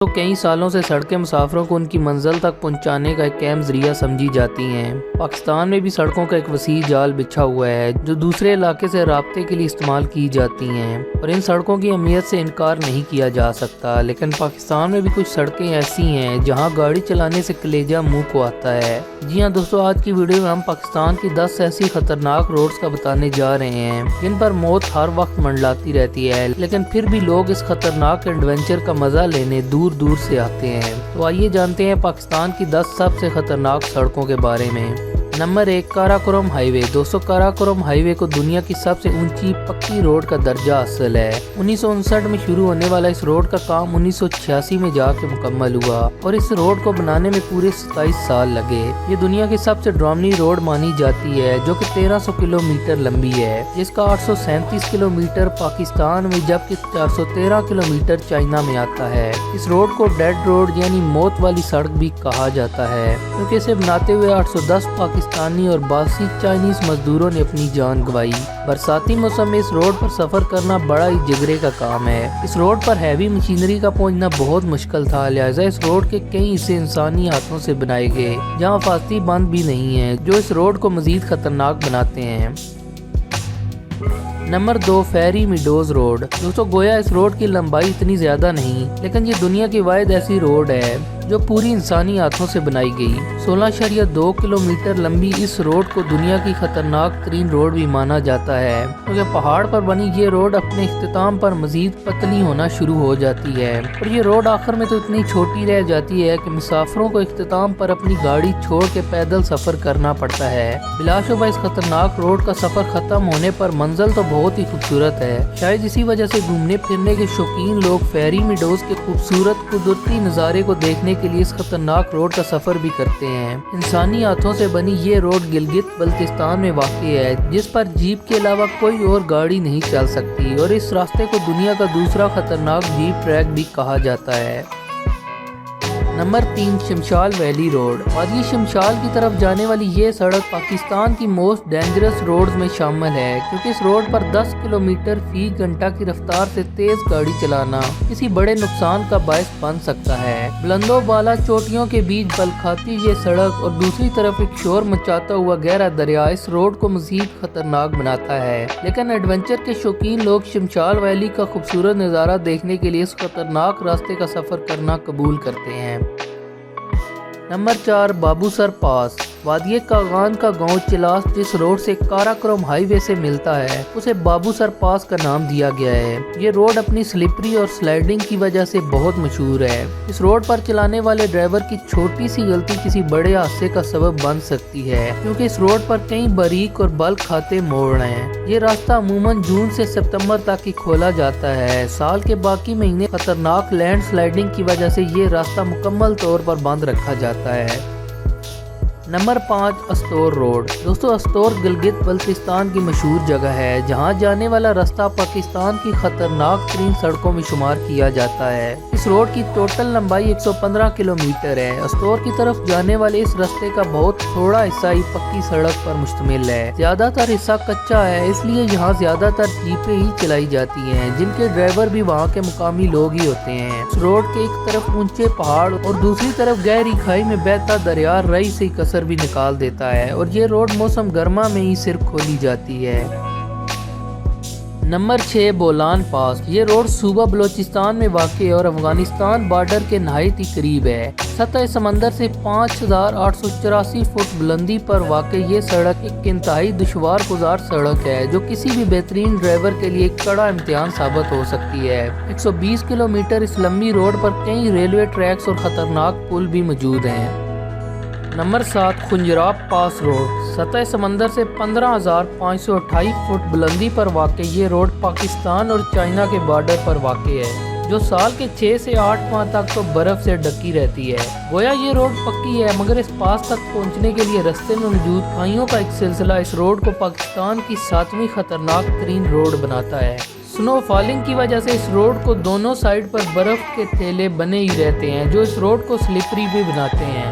تو کئی سالوں سے سڑکیں مسافروں کو ان کی منزل تک پہنچانے کا ایک اہم ذریعہ سمجھی جاتی ہیں۔ پاکستان میں بھی سڑکوں کا ایک وسیع جال بچھا ہوا ہے جو دوسرے علاقے سے رابطے کے لیے استعمال کی جاتی ہیں، اور ان سڑکوں کی اہمیت سے انکار نہیں کیا جا سکتا۔ لیکن پاکستان میں بھی کچھ سڑکیں ایسی ہیں جہاں گاڑی چلانے سے کلیجہ منہ کو آتا ہے۔ جی ہاں دوستو، آج کی ویڈیو میں ہم پاکستان کی 10 ایسی خطرناک روڈز کا بتانے جا رہے ہیں جن پر موت ہر وقت منڈلاتی رہتی ہے، لیکن پھر بھی لوگ اس خطرناک ایڈونچر کا مزہ لینے دور سے آتے ہیں۔ تو آئیے جانتے ہیں پاکستان کی 10 سب سے خطرناک سڑکوں کے بارے میں۔ نمبر 1، کاراکورم ہائی وے۔ دوستو، کاراکورم ہائی وے کو دنیا کی سب سے اونچی پکی روڈ کا درجہ حاصل ہے۔ 1959 میں شروع ہونے والا اس روڈ کا کام 1986 میں جا کے مکمل ہوا، اور اس روڈ کو بنانے میں پورے 27 سال لگے۔ یہ دنیا کی سب سے ڈراؤنی روڈ مانی جاتی ہے جو کہ 1300 کلومیٹر لمبی ہے، جس کا 837 کلومیٹر پاکستان میں جبکہ 413 کلومیٹر چائنا میں آتا ہے۔ اس روڈ کو ڈیڈ روڈ یعنی موت والی سڑک بھی کہا جاتا ہے، کیونکہ اسے بناتے ہوئے 810 پاکستانی اور 82 چائنیز مزدوروں نے اپنی جان گنوائی۔ برساتی موسم میں اس روڈ پر سفر کرنا بڑا ہی جگرے کا کام ہے۔ اس روڈ پر ہیوی مشینری کا پہنچنا بہت مشکل تھا، لہٰذا اس روڈ کے کئی حصے انسانی ہاتھوں سے بنائے گئے جہاں حفاظتی بند بھی نہیں ہیں، جو اس روڈ کو مزید خطرناک بناتے ہیں۔ Number 2، Fairy Meadows road. دوستو، گویا اس روڈ کی لمبائی اتنی زیادہ نہیں، لیکن یہ دنیا کی واحد ایسی روڈ ہے جو پوری انسانی ہاتھوں سے بنائی گئی۔ 16.2 کلومیٹر لمبی اس روڈ کو دنیا کی خطرناک ترین روڈ بھی مانا جاتا ہے، کیونکہ پہاڑ پر بنی یہ روڈ اپنے اختتام پر مزید پتلی ہونا شروع ہو جاتی ہے، اور یہ روڈ آخر میں تو اتنی چھوٹی رہ جاتی ہے کہ مسافروں کو اختتام پر اپنی گاڑی چھوڑ کے پیدل سفر کرنا پڑتا ہے۔ بلا شبہ اس خطرناک روڈ کا سفر ختم ہونے پر منزل تو بہت ہی خوبصورت ہے، شاید اسی وجہ سے گھومنے پھرنے کے شوقین لوگ فیری میڈوز کے خوبصورت قدرتی نظارے کو دیکھنے کے لیے اس خطرناک روڈ کا سفر بھی کرتے ہیں۔ انسانی ہاتھوں سے بنی یہ روڈ گلگت بلتستان میں واقع ہے، جس پر جیپ کے علاوہ کوئی اور گاڑی نہیں چل سکتی، اور اس راستے کو دنیا کا دوسرا خطرناک جیپ ٹریک بھی کہا جاتا ہے۔ Number 3، Shimshal valley road. وادی شمشال کی طرف جانے والی یہ سڑک پاکستان کی موسٹ ڈینجرس روڈز میں شامل ہے، کیونکہ اس روڈ پر 10 کلومیٹر فی گھنٹہ کی رفتار سے تیز گاڑی چلانا کسی بڑے نقصان کا باعث بن سکتا ہے۔ بلند و بالا چوٹیوں کے بیچ بل کھاتی یہ سڑک اور دوسری طرف ایک شور مچاتا ہوا گہرا دریا اس روڈ کو مزید خطرناک بناتا ہے، لیکن ایڈونچر کے شوقین لوگ شمشال ویلی کا خوبصورت نظارہ دیکھنے کے لیے اس خطرناک راستے کا سفر کرنا قبول کرتے ہیں۔ نمبر 4، بابو سر پاس۔ وادی کاغان کا گاؤں چلاس جس روڈ سے کاراکورم ہائی وے سے ملتا ہے، اسے بابو سر پاس کا نام دیا گیا ہے۔ یہ روڈ اپنی سلپری اور سلائیڈنگ کی وجہ سے بہت مشہور ہے۔ اس روڈ پر چلانے والے ڈرائیور کی چھوٹی سی غلطی کسی بڑے حادثے کا سبب بن سکتی ہے، کیونکہ اس روڈ پر کئی باریک اور بل کھاتے موڑ ہیں۔ یہ راستہ عموماً جون سے ستمبر تک ہی کھولا جاتا ہے۔ سال کے باقی مہینے خطرناک لینڈ سلائیڈنگ کی وجہ سے یہ راستہ مکمل طور پر بند رکھا جاتا ہے۔ Number 5، Astore road. دوستو، استور گلگت بلتستان کی مشہور جگہ ہے جہاں جانے والا راستہ پاکستان کی خطرناک ترین سڑکوں میں شمار کیا جاتا ہے۔ اس روڈ کی ٹوٹل لمبائی 115 کلومیٹر ہے۔ استور کی طرف جانے والے اس راستے کا بہت تھوڑا حصہ ہی پکی سڑک پر مشتمل ہے، زیادہ تر حصہ کچا ہے، اس لیے یہاں زیادہ تر جیپیں ہی چلائی جاتی ہیں جن کے ڈرائیور بھی وہاں کے مقامی لوگ ہی ہوتے ہیں۔ اس روڈ کے ایک طرف اونچے پہاڑ اور دوسری طرف گہری کھائی میں بہتا دریا رئی سے کثر بھی نکال دیتا ہے، اور یہ روڈ موسم گرما میں ہی صرف کھولی جاتی ہے۔ نمبر 6، بولان پاس۔ یہ روڈ صوبہ بلوچستان میں واقع ہے اور افغانستان بارڈر کے نہایت ہی قریب ہے۔ سطح سمندر سے 5884 فٹ بلندی پر واقع یہ سڑک ایک انتہائی دشوار گزار سڑک ہے جو کسی بھی بہترین ڈرائیور کے لیے ایک کڑا امتحان ثابت ہو سکتی ہے۔ 120 کلومیٹر اس لمبی روڈ پر کئی ریلوے ٹریکس اور خطرناک پل بھی موجود ہیں۔ نمبر 7، خنجراب پاس روڈ۔ سطح سمندر سے 15,528 فٹ بلندی پر واقع یہ روڈ پاکستان اور چائنا کے بارڈر پر واقع ہے، جو سال کے 6 سے 8 ماہ تک تو برف سے ڈھکی رہتی ہے۔ گویا یہ روڈ پکی ہے، مگر اس پاس تک پہنچنے کے لیے راستے میں موجود کھائیوں کا ایک سلسلہ اس روڈ کو پاکستان کی 7ویں خطرناک ترین روڈ بناتا ہے۔ سنو فالنگ کی وجہ سے اس روڈ کو دونوں سائیڈ پر برف کے تھیلے بنے ہی رہتے ہیں جو اس روڈ کو سلپری بھی بناتے ہیں۔